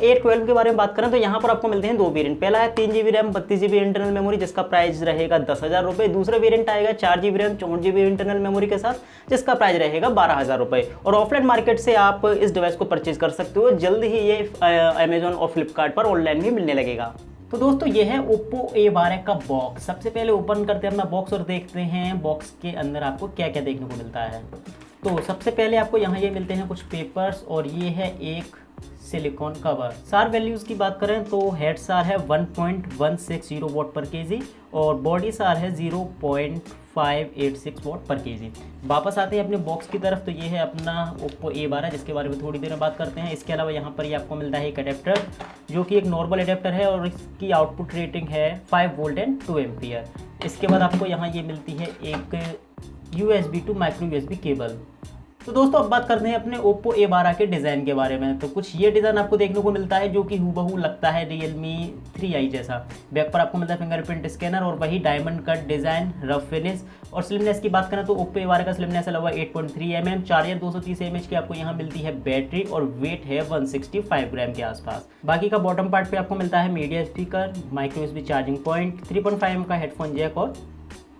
A12 के बारे में बात करें तो यहाँ पर आपको मिलते हैं दो वेरिएंट। पहला है 3 GB RAM 32 GB internal memory जिसका प्राइस रहेगा 10,000 रुपये। दूसरा वेरिएंट आएगा 4 GB RAM 64 GB internal memory के साथ जिसका प्राइस रहेगा 12,000 रुपये। और ऑफलाइन मार्केट से आप इस डिवाइस को परचेज कर सकते हो। जल्द ही ये अमेजॉन और फ्लिपकार्ट पर ऑनलाइन भी मिलने लगेगा। तो दोस्तों ये है OPPO A12 का बॉक्स। सबसे पहले ओपन करते हैं अपना बॉक्स और देखते हैं बॉक्स के अंदर आपको क्या क्या देखने को मिलता है। तो सबसे पहले आपको यहाँ ये मिलते हैं कुछ पेपर्स और ये है एक सिलिकॉन कवर। सार वैल्यूज़ की बात करें तो हेड सार है 1.160 वॉट पर केजी और बॉडी सार है 0.586 वॉट पर केजी। वापस आते हैं अपने बॉक्स की तरफ। तो ये है अपना OPPO A12 जिसके बारे में थोड़ी देर में बात करते हैं। इसके अलावा यहाँ पर ये आपको मिलता है एक अडेप्टर जो कि एक नॉर्मल अडेप्टर है और इसकी आउटपुट रेटिंग है 5 वोल्ट एंड 2 एम्पियर। इसके बाद आपको यहाँ ये मिलती है एक USB to micro USB cable. तो दोस्तों अब बात करते हैं अपने OPPO A12 के डिज़ाइन के बारे में। तो कुछ ये डिज़ाइन आपको देखने को मिलता है जो कि हूबहू लगता है Realme 3i जैसा। बैक पर आपको मिलता है फिंगरप्रिंट स्कैनर और वही diamond cut design, rough finish. और स्लिमनेस की बात करें तो OPPO A12 का स्लिमनेस है 8.3 mm, चार्जर 230 mAh की आपको यहाँ मिलती है बैटरी और वेट है 165 ग्राम के आसपास। बाकी का बॉटम पार्ट पे आपको मिलता है media speaker, micro USB charging point, 3.5 mm का हेडफोन जैक और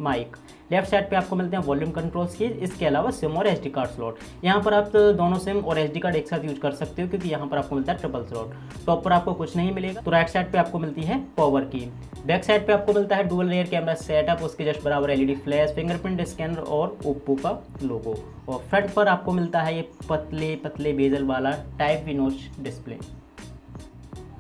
माइक। लेफ्ट साइड पे आपको मिलते हैं वॉल्यूम कंट्रोल्स की। इसके अलावा सिम और SD कार्ड स्लॉट। यहाँ पर आप दोनों सिम और SD कार्ड एक साथ यूज कर सकते हो क्योंकि यहाँ पर आपको मिलता है ट्रिपल स्लॉट। टॉप पर आपको कुछ नहीं मिलेगा। तो राइट साइड पे आपको मिलती है पावर की। बैक साइड पे आपको मिलता है डुअल रेयर कैमरा सेटअप, उसके जस्ट बराबर LED फ्लैश, फिंगरप्रिंट स्कैनर और OPPO का लोगो। और फ्रंट पर आपको मिलता है ये पतले पतले बेजल वाला टाइप वी नॉच डिस्प्ले।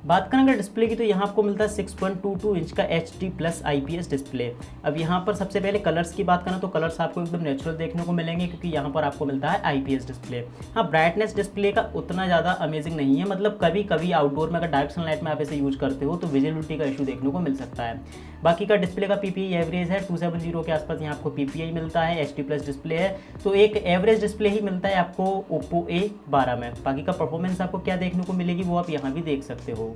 बात करें अगर डिस्प्ले की तो यहाँ आपको मिलता है 6.22 इंच का HD+ IPS डिस्प्ले। अब यहाँ पर सबसे पहले कलर्स की बात करें तो कलर्स आपको एकदम नेचुरल देखने को मिलेंगे क्योंकि यहाँ पर आपको मिलता है IPS डिस्प्ले। हाँ, ब्राइटनेस डिस्प्ले का उतना ज़्यादा अमेजिंग नहीं है, मतलब कभी कभी आउटडोर में अगर डायरेक्ट सनलाइट में आप इसे यूज करते हो तो विजिबिलिटी का इशू देखने को मिल सकता है। बाकी का डिस्प्ले का PPI एवरेज है 270 के आसपास यहाँ आपको PPI मिलता है। HD+ डिस्प्ले है तो एक एवरेज डिस्प्ले ही मिलता है आपको OPPO A12 में। बाकी का परफॉर्मेंस आपको क्या देखने को मिलेगी वो आप यहाँ भी देख सकते हो।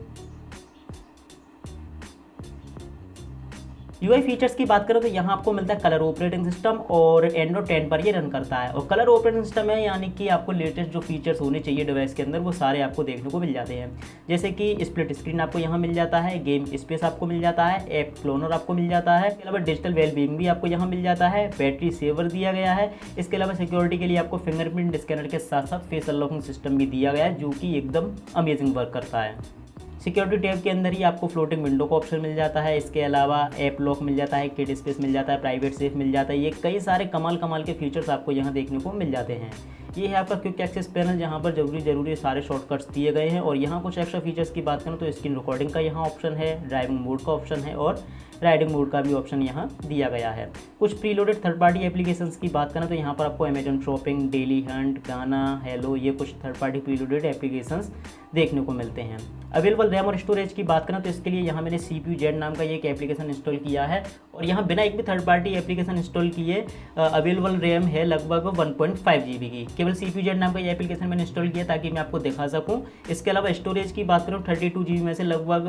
UI फीचर्स की बात करें तो यहाँ आपको मिलता है कलर ऑपरेटिंग सिस्टम और एंड्रॉइड 10 पर ये रन करता है। और कलर ऑपरेटिंग सिस्टम है यानी कि आपको लेटेस्ट जो फीचर्स होने चाहिए डिवाइस के अंदर वो सारे आपको देखने को मिल जाते हैं। जैसे कि स्प्लिट स्क्रीन आपको यहाँ मिल जाता है, गेम स्पेस आपको मिल जाता है, ऐप क्लोनर आपको मिल जाता है, इसके अलावा डिजिटल वेलबींग भी आपको यहाँ मिल जाता है, बैटरी सेवर दिया गया है। इसके अलावा सिक्योरिटी के लिए आपको फिंगरप्रिंट स्कैनर के साथ साथ फेस अनलॉकिंग सिस्टम भी दिया गया है जो कि एकदम अमेजिंग वर्क करता है। सिक्योरिटी टैब के अंदर ही आपको फ्लोटिंग विंडो का ऑप्शन मिल जाता है। इसके अलावा ऐप लॉक मिल जाता है, किड स्पेस मिल जाता है, प्राइवेट सेफ मिल जाता है। ये कई सारे कमाल के फीचर्स आपको यहाँ देखने को मिल जाते हैं। ये है आपका क्विक एक्सेस पैनल जहाँ पर जरूरी सारे शॉर्टकट्स दिए गए हैं। और यहाँ कुछ एक्स्ट्रा फीचर्स की बात करें तो स्क्रीन रिकॉर्डिंग का यहाँ ऑप्शन है, ड्राइविंग मोड का ऑप्शन है और राइडिंग मोड का भी ऑप्शन यहाँ दिया गया है। कुछ प्रीलोडेड थर्ड पार्टी एप्लीकेशंस की बात करें तो यहाँ पर आपको अमेजॉन शॉपिंग, डेली हंट, गाना, हेलो, ये कुछ थर्ड पार्टी प्रीलोडेड एप्लीकेशंस देखने को मिलते हैं। अवेलेबल रैम और स्टोरेज की बात करें तो इसके लिए यहाँ मैंने CPU नाम का ये एक एप्लीकेशन इंस्टॉल किया है और यहाँ बिना एक भी थर्ड पार्टी एप्लीकेशन इंस्टॉल किए अवेलेबल रैम है लगभग 1.5 GB की। केवल CPU नाम का ये एप्लीकेशन मैंने इंस्टॉल किया ताकि मैं आपको दिखा सकूँ। इसके अलावा स्टोरेज की बात करूँ 32 GB में से लगभग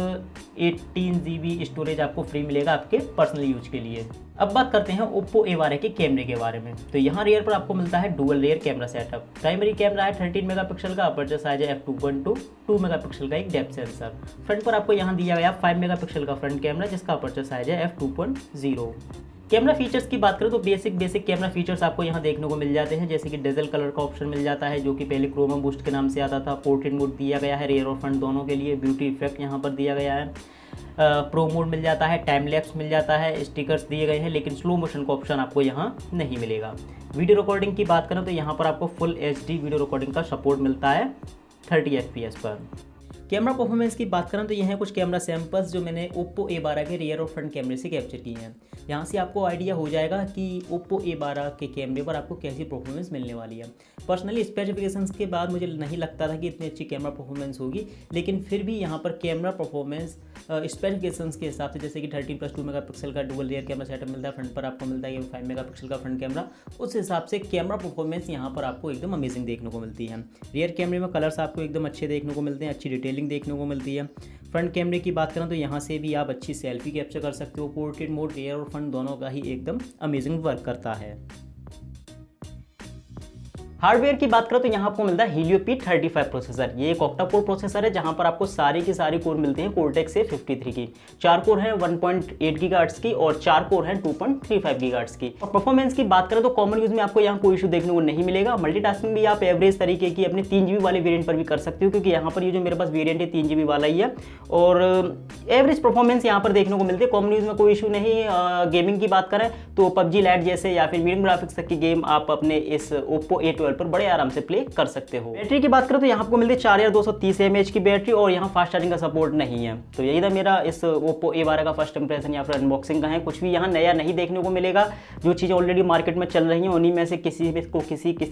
18 GB स्टोरेज आपको फ्री मिलेगा आपके पर्सनल यूज के लिए। अब बात करते हैं OPPO A12 के कैमरे के बारे में। तो यहाँ रियर पर आपको मिलता है dual rear camera setup. Primary camera है 13 मेगापिक्सल का, अपर्चर साइज है f2.2, 2 मेगापिक्सल का एक डेप्थ सेंसर। फ्रंट पर आपको यहाँ दिया गया 5 मेगापिक्सल का फ्रंट कैमरा जिसका अपर्चर साइज है f2.0। कैमरा फीचर्स की बात करें तो बेसिक कैमरा फीचर्स आपको यहाँ देखने को मिल जाते हैं। जैसे कि डिजिटल कलर का ऑप्शन मिल जाता है जो कि पहले क्रोमा बूस्ट के नाम से आता था। पोर्ट्रेट मोड दिया गया है रियर और फ्रंट दोनों के लिए। ब्यूटी इफेक्ट यहाँ पर दिया गया है। प्रो मोड मिल जाता है, टाइम लैप्स मिल जाता है, स्टिकर्स दिए गए हैं लेकिन स्लो मोशन का ऑप्शन आपको यहाँ नहीं मिलेगा। वीडियो रिकॉर्डिंग की बात करें तो यहाँ पर आपको फुल HD वीडियो रिकॉर्डिंग का सपोर्ट मिलता है 30 FPS पर। कैमरा परफॉर्मेंस की बात करें तो यह है कुछ कैमरा सैंपल्स जो मैंने OPPO A12 के रियर और फ्रंट कैमरे से कैप्चर किए हैं। यहाँ से आपको आइडिया हो जाएगा कि OPPO A12 के कैमरे पर आपको कैसी परफॉर्मेंस मिलने वाली है। पर्सनली स्पेसिफिकेशंस के बाद मुझे नहीं लगता था कि इतनी अच्छी कैमरा परफॉर्मेंस होगी, लेकिन फिर भी यहाँ पर कैमरा परफॉर्मेंस स्पेसिफिकेशंस के हिसाब से, जैसे कि 13+2 मेगापिक्सल का डुअल रियर कैमरा सेटअप मिलता है, फ्रंट पर आपको मिलता है 5 मेगापिक्सल का फ्रंट कैमरा, उस हिसाब से कैमरा परफॉर्मेंस यहाँ पर आपको एकदम अमेजिंग देखने को मिलती है। रियर कैमरे में कलर्स आपको एकदम अच्छे देखने को मिलते हैं, अच्छी डिटेलिंग देखने को मिलती है। फ्रंट कैमरे की बात करें तो यहाँ से भी आप अच्छी सेल्फी कैप्चर कर सकते हो। पोर्ट्रेट मोड रियर और फ्रंट दोनों का ही एकदम अमेजिंग वर्क करता है। हार्डवेयर की बात करें तो यहाँ आपको मिलता है Helio P35 प्रोसेसर। ये एक ऑक्टा कोर प्रोसेसर है जहाँ पर आपको सारी की सारी कोर मिलते हैं कोर्टेक्स से 53 की। 4 कोर हैं 1.8 गीगाहर्ट्ज़ की और 4 कोर हैं 2.35 गीगाहर्ट्ज़ की। और परफॉर्मेंस की बात करें तो कॉमन यूज में आपको यहाँ कोई इशू देखने को नहीं मिलेगा। मल्टीटास्किंग भी आप एवरेज तरीके की अपने 3 GB वाले वेरिएंट पर भी कर सकते हो, क्योंकि यहाँ पर ये जो मेरे पास वेरिएंट है 3 GB वाला ही है और एवरेज परफॉर्मेंस यहाँ पर देखने को मिलती है। कॉमन यूज में कोई इशू नहीं। गेमिंग की बात करें तो PUBG लाइट जैसे या फिर मीडियम ग्राफिक्स तक की गेम आप अपने इस OPPO A12 पर बड़े आराम से प्ले कर सकते हो। बैटरी की बात करें तो यहाँ आपको मिलती है 4230 mAh की बैटरी और यहाँ फास्ट चार्जिंग का सपोर्ट नहीं है। तो यही था मेरा इस OPPO A12 का फर्स्ट इंप्रेशन या फिर अनबॉक्सिंग का है। कुछ भी यहाँ नया नहीं देखने को मिलेगा। जो चीज़ें ऑलरेडी मार्केट में चल रही हैं उन्हीं में से किसी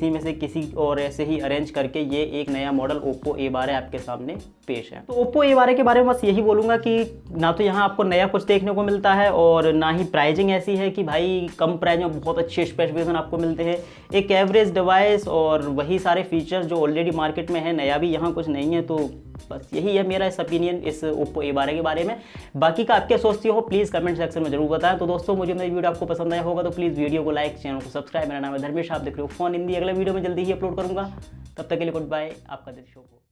में से किसी और ऐसे ही अरेंज करके ये एक नया मॉडल OPPO A12 आपके सामने पेश है। तो OPPO A12 के बारे में बस यही बोलूँगा कि ना तो यहाँ आपको नया कुछ देखने को मिलता है और ना ही प्राइजिंग ऐसी है कि भाई कम प्राइस में बहुत अच्छे स्पेसिफिकेशन आपको मिलते हैं। एक एवरेज डिवाइस और वही सारे फीचर्स जो ऑलरेडी मार्केट में है, नया भी यहाँ कुछ नहीं है। तो बस यही है मेरा इस ओपिनियन इस OPPO A12 के बारे में। बाकी का आप क्या सोचते हो प्लीज़ कमेंट सेक्शन में जरूर बताएं। तो दोस्तों मुझे मेरी वीडियो आपको पसंद आया होगा तो प्लीज़ वीडियो को लाइक, चैनल को सब्सक्राइब। मेरा नाम है धर्मेश, आप देख रहे हो फोन हिंदी। अगला वीडियो में जल्दी ही अपलोड करूंगा। तब तक के लिए गुड बाय, आपका दिन शुभ हो।